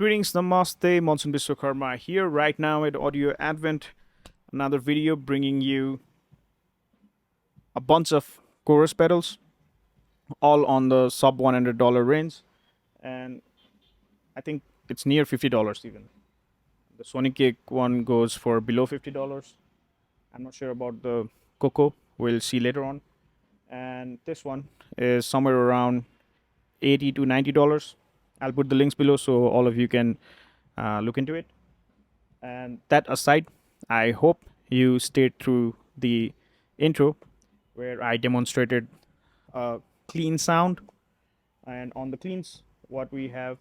Greetings, Namaste, Monsoon Biswakarma here right now at Audio Advent. Another video bringing you a bunch of chorus pedals, all on the sub $100 range, and I think it's near $50 even. The Sonicake one goes for below $50. I'm not sure about the Kokko. We'll see later on. And this one is somewhere around $80 to $90. I'll put the links below so all of you can look into it. And that aside, I hope you stayed through the intro where I demonstrated a clean sound. And on the cleans, what we have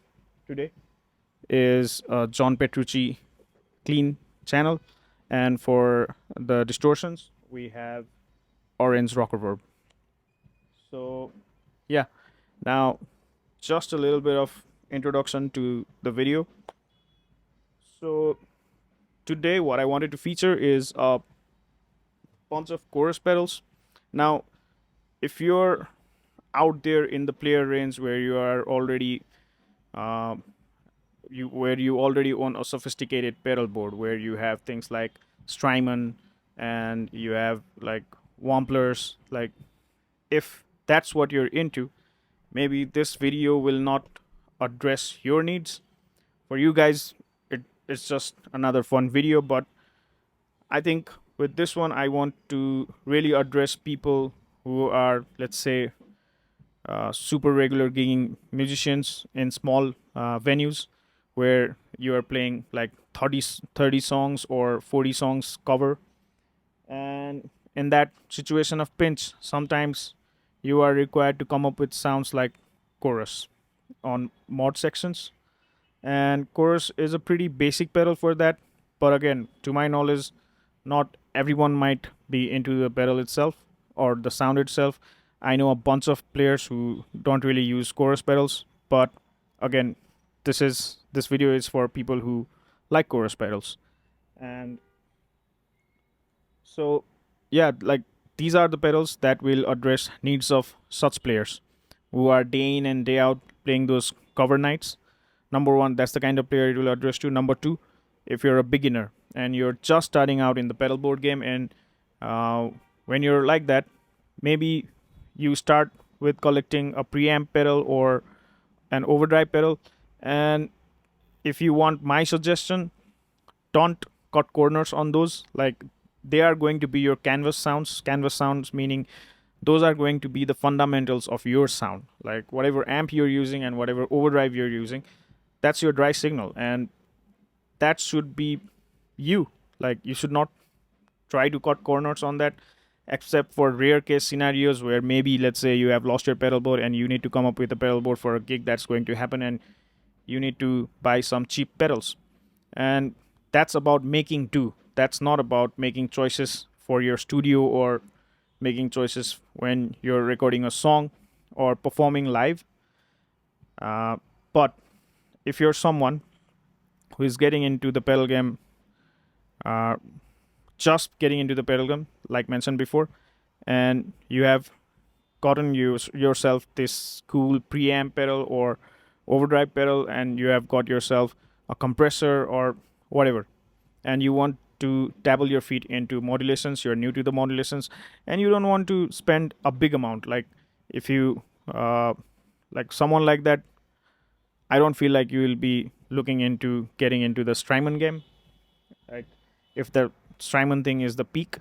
today is a John Petrucci clean channel. And for the distortions, we have Orange Rocker Verb. So yeah, now just a little bit of introduction to the video. So today what I wanted to feature is a bunch of chorus pedals. Now if you're out there in the player range where you are already where you already own a sophisticated pedal board, where you have things like Strymon and you have like Wamplers, like if that's what you're into, maybe this video will not address your needs. For you guys, it's just another fun video, but I think with this one I want to really address people who are, let's say, super regular gigging musicians in small venues where you are playing like 30 songs or 40 songs cover. And in that situation of pinch, sometimes you are required to come up with sounds like chorus on mod sections. And chorus is a pretty basic pedal for that. But again, to my knowledge, not everyone might be into the pedal itself or the sound itself. I know a bunch of players who don't really use chorus pedals, but again, this video is for people who like chorus pedals. And so, yeah, like these are the pedals that will address needs of such players who are day in and day out playing those cover nights. Number one, that's the kind of player it will address to. Number two, if you're a beginner and you're just starting out in the pedal board game, and uh, when you're like that, maybe you start with collecting a preamp pedal or an overdrive pedal. And if you want my suggestion, don't cut corners on those. Like, they are going to be your canvas sounds, meaning those are going to be the fundamentals of your sound. Like whatever amp you're using and whatever overdrive you're using, that's your dry signal, and that should be you. Like, you should not try to cut corners on that, except for rare case scenarios where maybe, let's say, you have lost your pedal board and you need to come up with a pedal board for a gig that's going to happen, and you need to buy some cheap pedals. And that's about making do. That's not about making choices for your studio or making choices when you're recording a song or performing live. But if you're someone who is getting into the pedal game, uh, just getting into the pedal game, like mentioned before, and you have gotten yourself this cool preamp pedal or overdrive pedal, and you have got yourself a compressor or whatever, and you want to dabble your feet into modulations, you're new to the modulations, and you don't want to spend a big amount. Like, if you like someone like that, I don't feel like you will be looking into getting into the Strymon game. Like, if the Strymon thing is the peak.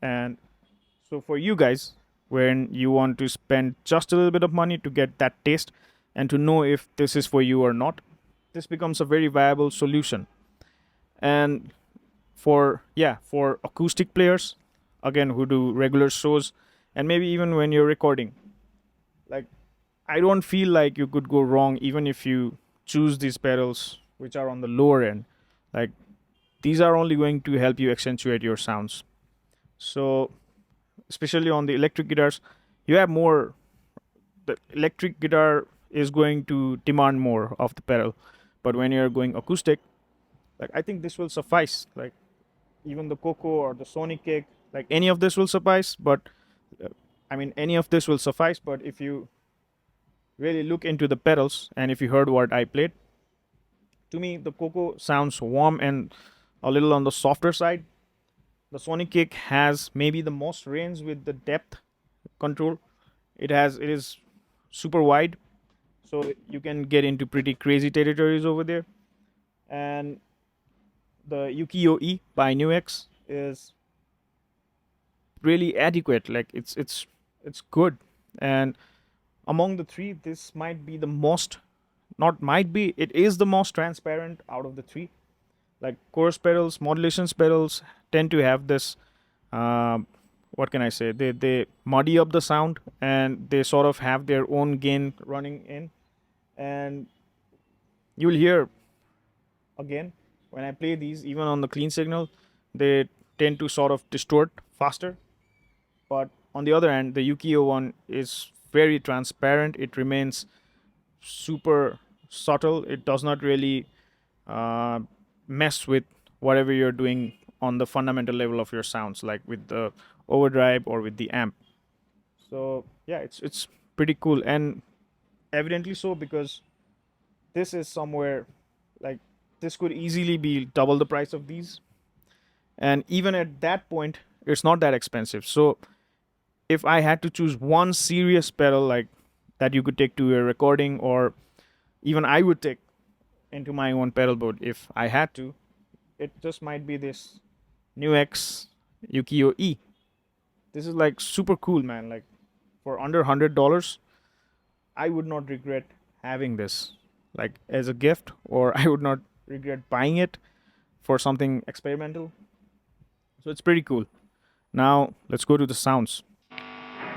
And so for you guys, when you want to spend just a little bit of money to get that taste and to know if this is for you or not, this becomes a very viable solution. And for acoustic players, again, who do regular shows, and maybe even when you're recording, like, I don't feel like you could go wrong even if you choose these pedals which are on the lower end. Like, these are only going to help you accentuate your sounds. So, especially on the electric guitars, you have more. The electric guitar is going to demand more of the pedal, but when you're going acoustic, like, I think this will suffice. Like, even the Kokko or the Sonicake, like any of this will suffice. But I mean, any of this will suffice. But if you really look into the pedals, and if you heard what I played, to me the Kokko sounds warm and a little on the softer side. The Sonicake has maybe the most range with the depth control. It is super wide, so you can get into pretty crazy territories over there. And the ukiyo-e by NUX is really adequate. Like, it's good. And among the three, this might be the most, not might be, it is the most transparent out of the three. Like, chorus pedals, modulations pedals tend to have this, what can I say, they muddy up the sound, and they sort of have their own gain running in. And you'll hear, again, when I play these, even on the clean signal, they tend to sort of distort faster. But on the other hand, the ukiyo one is very transparent. It remains super subtle. It does not really uh, mess with whatever you're doing on the fundamental level of your sounds, like with the overdrive or with the amp. So yeah, it's pretty cool, and evidently so, because this is somewhere, like, this could easily be double the price of these, and even at that point, it's not that expensive. So if I had to choose one serious pedal, like, that you could take to a recording, or even I would take into my own pedal board if I had to, it just might be this NUX ukiyo-e. This is like super cool, man. Like, for under $100, I would not regret having this like as a gift, or I would not regret buying it for something experimental. So it's pretty cool. Now let's go to the sounds.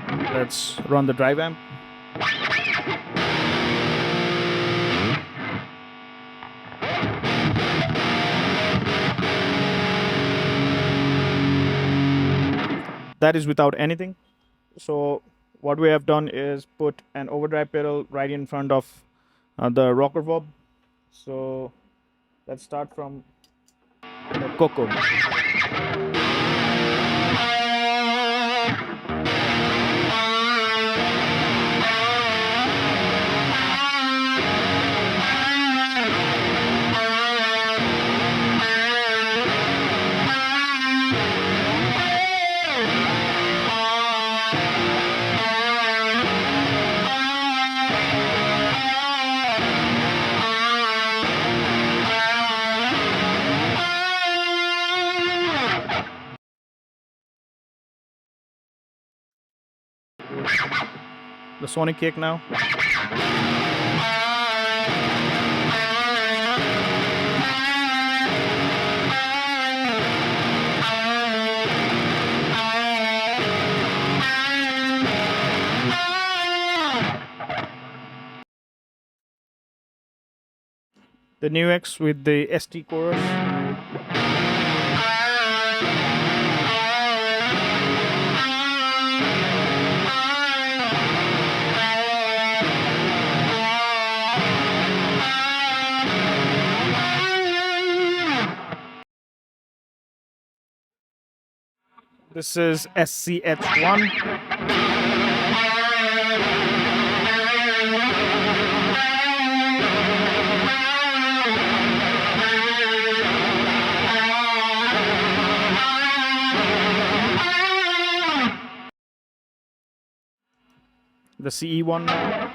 Let's run the drive amp. That is without anything. So what we have done is put an overdrive pedal right in front of the rocker knob. So let's start from the Kokko. The Sonicake now. The NUX with the ST chorus. This is SCH1. The CE1 now.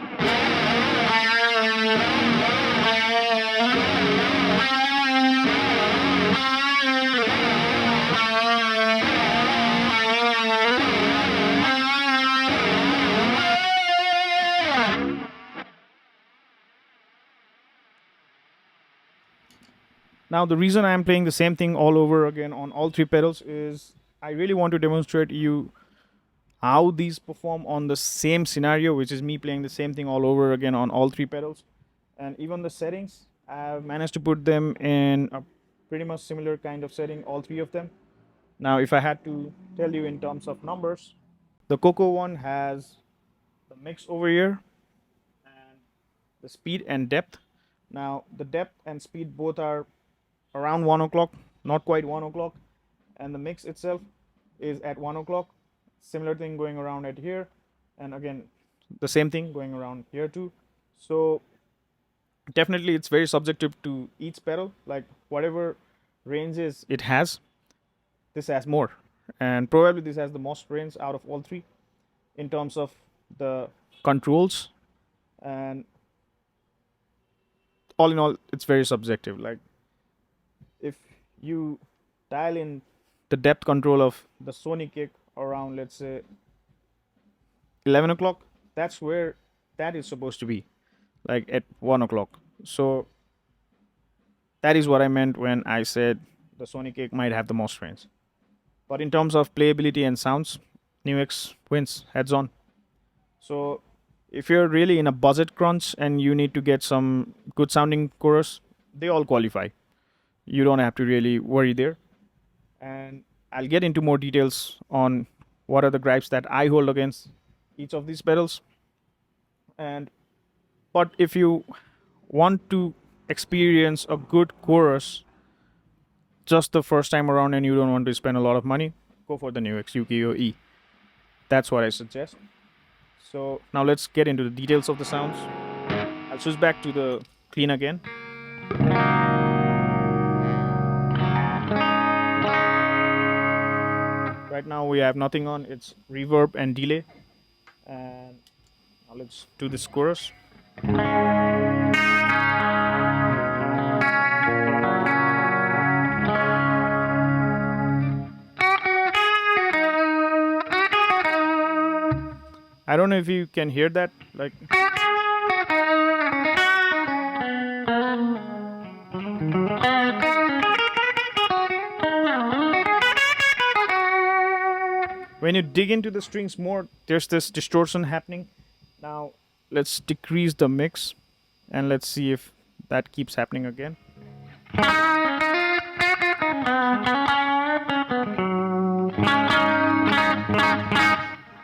Now the reason I'm playing the same thing all over again on all three pedals is I really want to demonstrate you how these perform on the same scenario, which is me playing the same thing all over again on all three pedals. And even the settings, I've managed to put them in a pretty much similar kind of setting, all three of them. Now if I had to tell you in terms of numbers, the Kokko one has the mix over here and the speed and depth. Now the depth and speed both are around 1 o'clock, not quite 1 o'clock, and the mix itself is at 1 o'clock. Similar thing going around at here, and again the same thing going around here too. So definitely it's very subjective to each pedal, like whatever ranges it has, this has more, and probably this has the most range out of all three in terms of the controls. And all in all, it's very subjective. Like if you dial in the depth control of the Sonicake around, let's say 11 o'clock, that's where that is supposed to be, like at 1 o'clock. So that is what I meant when I said the Sonicake might have the most range. But in terms of playability and sounds, NUX wins heads on. So if you're really in a budget crunch and you need to get some good sounding chorus, they all qualify. You don't have to really worry there. And I'll get into more details on what are the gripes that I hold against each of these pedals. And but if you want to experience a good chorus just the first time around and you don't want to spend a lot of money, go for the NUX ukiyo-e. That's what I suggest. So now let's get into the details of the sounds. I'll switch back to the clean again. Right now we have nothing on, it's reverb and delay. And now let's do this chorus. I don't know if you can hear that. Like, when you dig into the strings more, there's this distortion happening. Now, let's decrease the mix and let's see if that keeps happening again.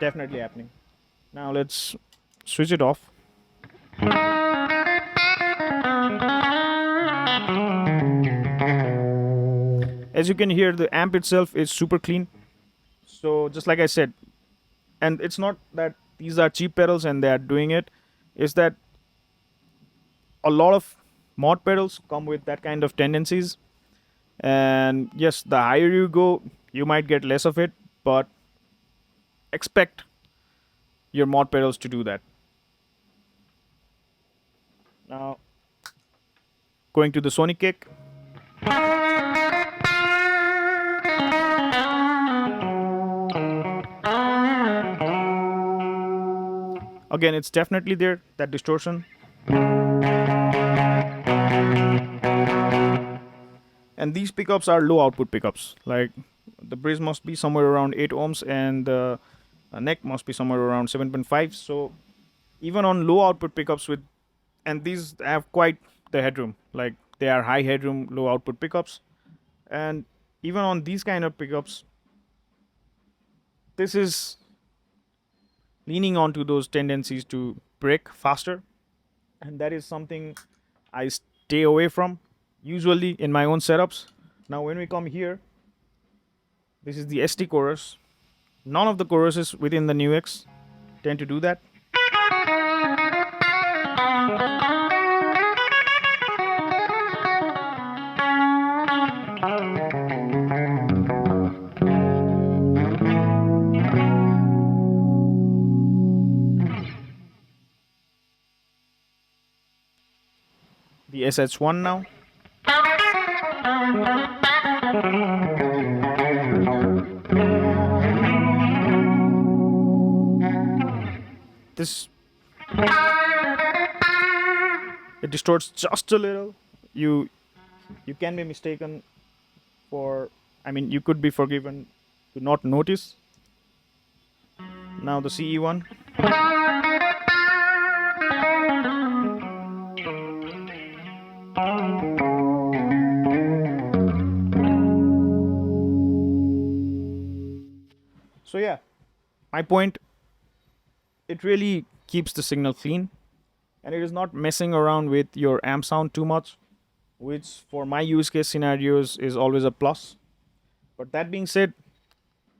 Definitely happening. Now let's switch it off. As you can hear, the amp itself is super clean. So just like I said, and it's not that these are cheap pedals and they are doing it, is that a lot of mod pedals come with that kind of tendencies. And yes, the higher you go, you might get less of it, but expect your mod pedals to do that. Now, going to the Sonicake. Again, it's definitely there, that distortion. And these pickups are low output pickups. Like, the bridge must be somewhere around 8 ohms and the neck must be somewhere around 7.5. So even on low output pickups with, and these have quite the headroom, like they are high headroom low output pickups, and even on these kind of pickups, this is leaning onto those tendencies to break faster, and that is something I stay away from usually in my own setups. Now when we come here, this is the ST chorus. None of the choruses within the NUX tend to do that. The SH1 now. This, it distorts just a little. You can be mistaken for, I mean, you could be forgiven to not notice. Now the CE1. So yeah, my point, it really keeps the signal clean and it is not messing around with your amp sound too much, which for my use case scenarios is always a plus. But that being said,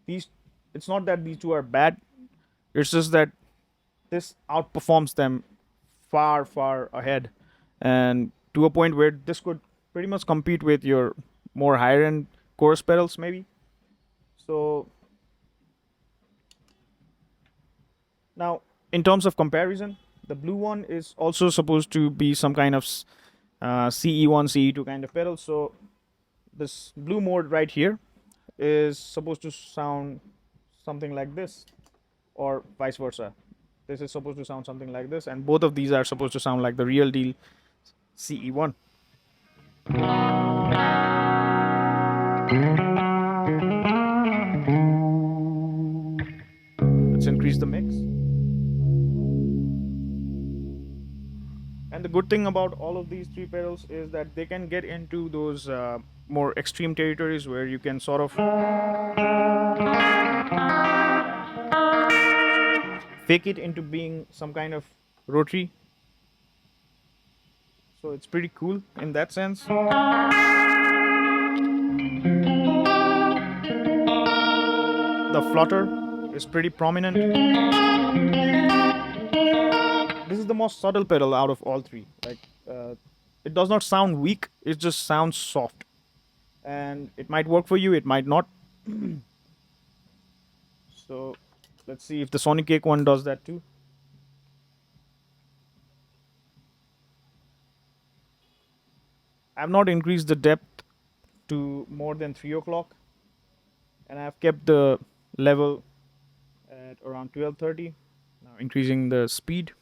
these, it's not that these two are bad, it's just that this outperforms them far ahead, and to a point where this could pretty much compete with your more higher end chorus pedals maybe. So now in terms of comparison, the blue one is also supposed to be some kind of CE1 CE2 kind of pedal. So this blue mode right here is supposed to sound something like this, or vice versa. This is supposed to sound something like this, and both of these are supposed to sound like the real deal CE1. Let's increase the mix. And the good thing about all of these three pedals is that they can get into those more extreme territories where you can sort of fake it into being some kind of rotary. So it's pretty cool in that sense. The flutter is pretty prominent. This is the most subtle pedal out of all three. Like, it does not sound weak, it just sounds soft. And it might work for you, it might not. So let's see if the Sonicake one does that too. I've not increased the depth to more than 3 o'clock, and I've kept the level at around 12:30. Now increasing the speed.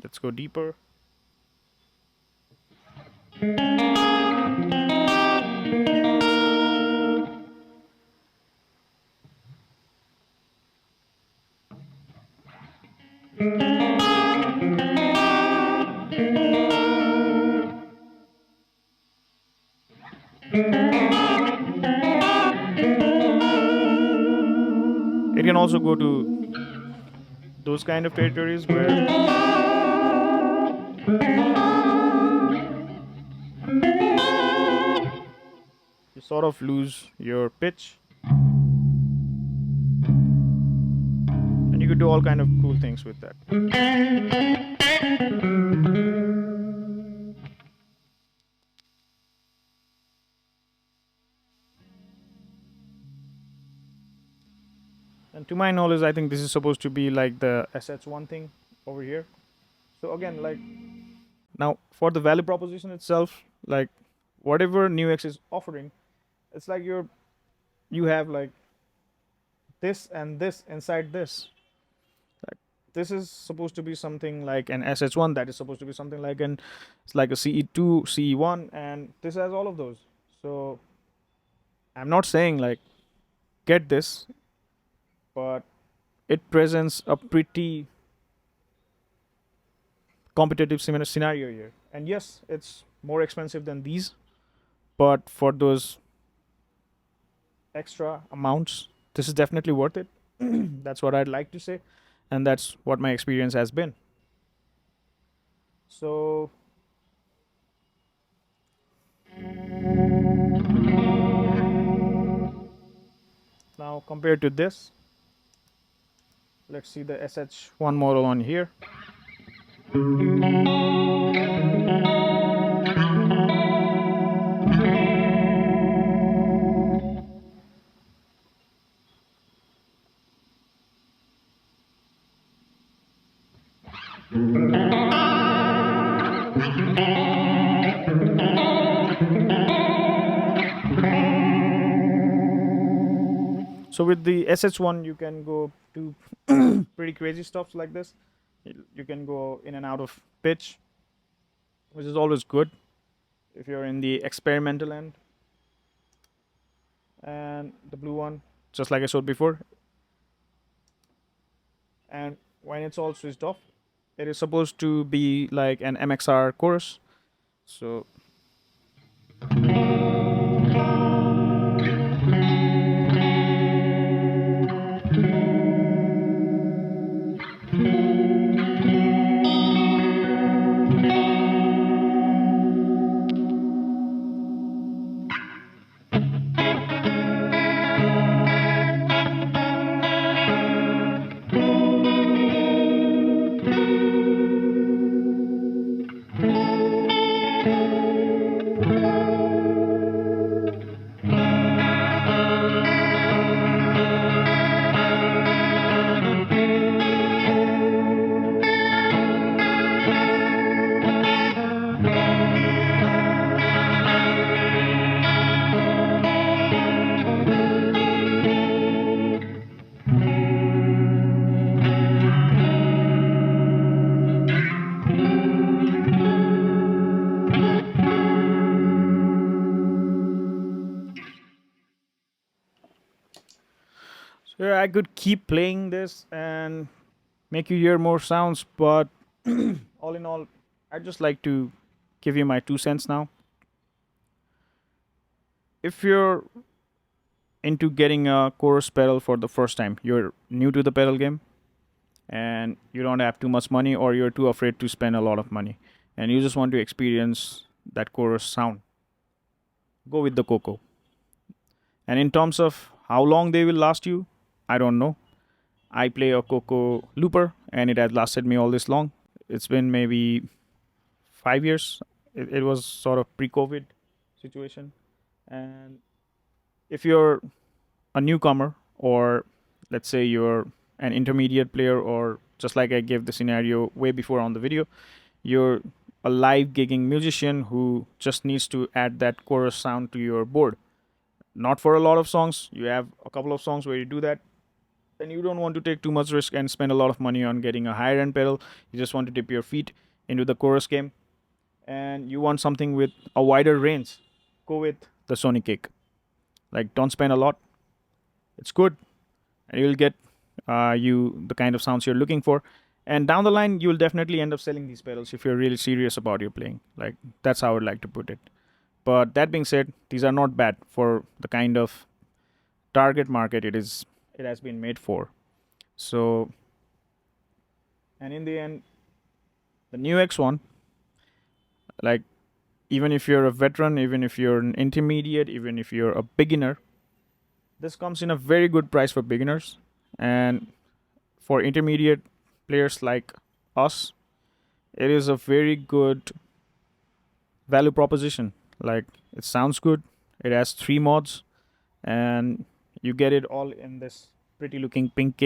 Let's go deeper. It can also go to those kind of territories where you sort of lose your pitch, and you could do all kind of cool things with that. And to my knowledge, I think this is supposed to be like the SH1 thing over here. So again, like, now for the value proposition itself, like whatever NUX is offering, it's like you have like this and this inside this. Like, this is supposed to be something like an SH1, that is supposed to be something like it's like a CE2, CE1, and this has all of those. So I'm not saying like get this, but it presents a pretty competitive similar scenario here. And yes, it's more expensive than these, but for those extra amounts, this is definitely worth it. That's what I'd like to say, and that's what my experience has been. So now compared to this, let's see the SH1 model on here. So with the SH1, you can go to pretty crazy stuff like this. You can go in and out of pitch, which is always good if you're in the experimental end. And the blue one, just like I showed before. And when it's all switched off, it is supposed to be like an MXR chorus. So yeah, I could keep playing this and make you hear more sounds, but all in all, I'd just like to give you my 2 cents now. If you're into getting a chorus pedal for the first time, you're new to the pedal game, and you don't have too much money, or you're too afraid to spend a lot of money, and you just want to experience that chorus sound, go with the Kokko. And in terms of how long they will last you, I don't know. I play a Kokko looper, and it has lasted me all this long. It's been maybe 5 years. It was sort of pre-COVID situation. And if you're a newcomer, or let's say you're an intermediate player, or just like I gave the scenario way before on the video, you're a live gigging musician who just needs to add that chorus sound to your board. Not for a lot of songs. You have a couple of songs where you do that, then you don't want to take too much risk and spend a lot of money on getting a higher end pedal. You just want to dip your feet into the chorus game, and you want something with a wider range. Go with the Sonicake. Like, don't spend a lot. It's good, and you'll get the kind of sounds you're looking for. And down the line, you'll definitely end up selling these pedals if you're really serious about your playing. Like, that's how I would like to put it. But that being said, these are not bad for the kind of target market it has been made for. So, and in the end, the NUX one, like, even if you're a veteran, even if you're an intermediate, even if you're a beginner, this comes in a very good price for beginners. And for intermediate players like us, it is a very good value proposition. Like, it sounds good, it has 3 mods, and you get it all in this pretty looking pink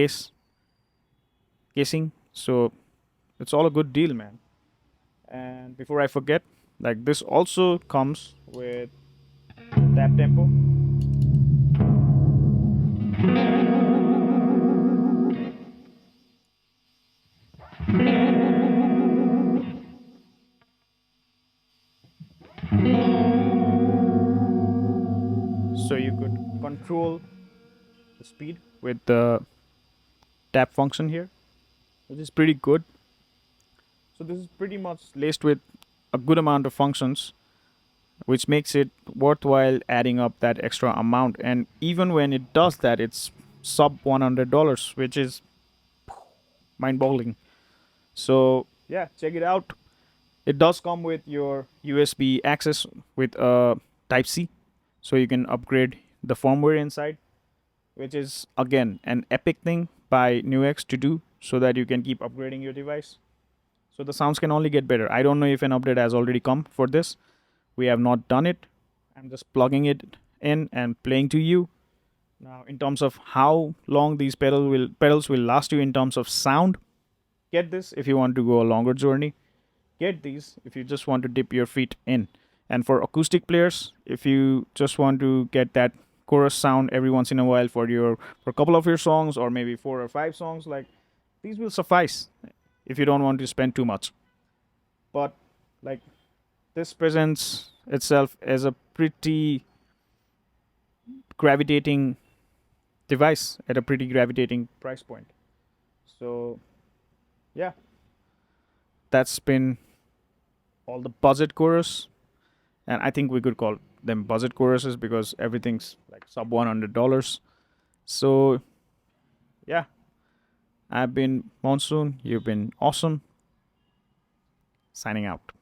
casing. So it's all a good deal, man. And before I forget, like, this also comes with tap tempo. So you could control the speed with the tap function here, which is pretty good. So this is pretty much laced with a good amount of functions, which makes it worthwhile adding up that extra amount. And even when it does that, it's sub $100, which is mind-boggling. So yeah, check it out. It does come with your USB access with a Type C, so you can upgrade the firmware inside, which is again an epic thing by NUX to do, so that you can keep upgrading your device. So the sounds can only get better. I don't know if an update has already come for this. We have not done it. I'm just plugging it in and playing to you. Now, in terms of how long these pedals will last you in terms of sound, get this if you want to go a longer journey. Get these if you just want to dip your feet in. And for acoustic players, if you just want to get that chorus sound every once in a while for a couple of your songs, or maybe 4 or 5 songs, like, these will suffice if you don't want to spend too much. But like, this presents itself as a pretty gravitating device at a pretty gravitating price point. So yeah, that's been all the budget chorus, and I think we could call them budget choruses because everything's like sub $100. So yeah, I've been Monsoon, you've been awesome. Signing out.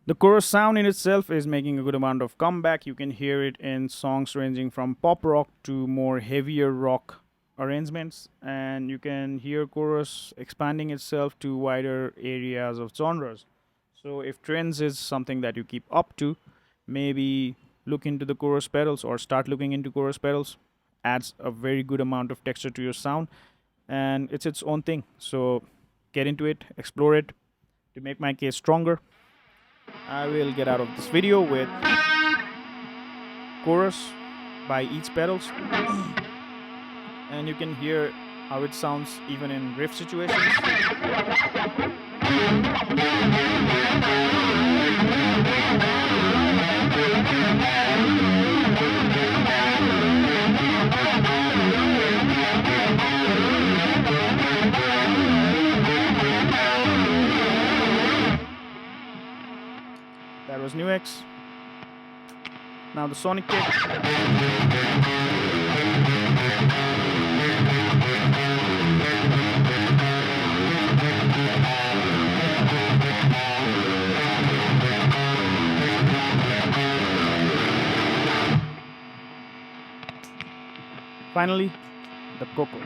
The chorus sound in itself is making a good amount of comeback. You can hear it in songs ranging from pop rock to more heavier rock arrangements, and you can hear chorus expanding itself to wider areas of genres. So if trends is something that you keep up to, maybe look into the chorus pedals or start looking into chorus pedals. Adds a very good amount of texture to your sound, and it's its own thing. So get into it, explore it. To make my case stronger, I will get out of this video with chorus by each pedals, and you can hear how it sounds even in riff situations. That was NUX. Now the Sonicake. Finally, the Kokko.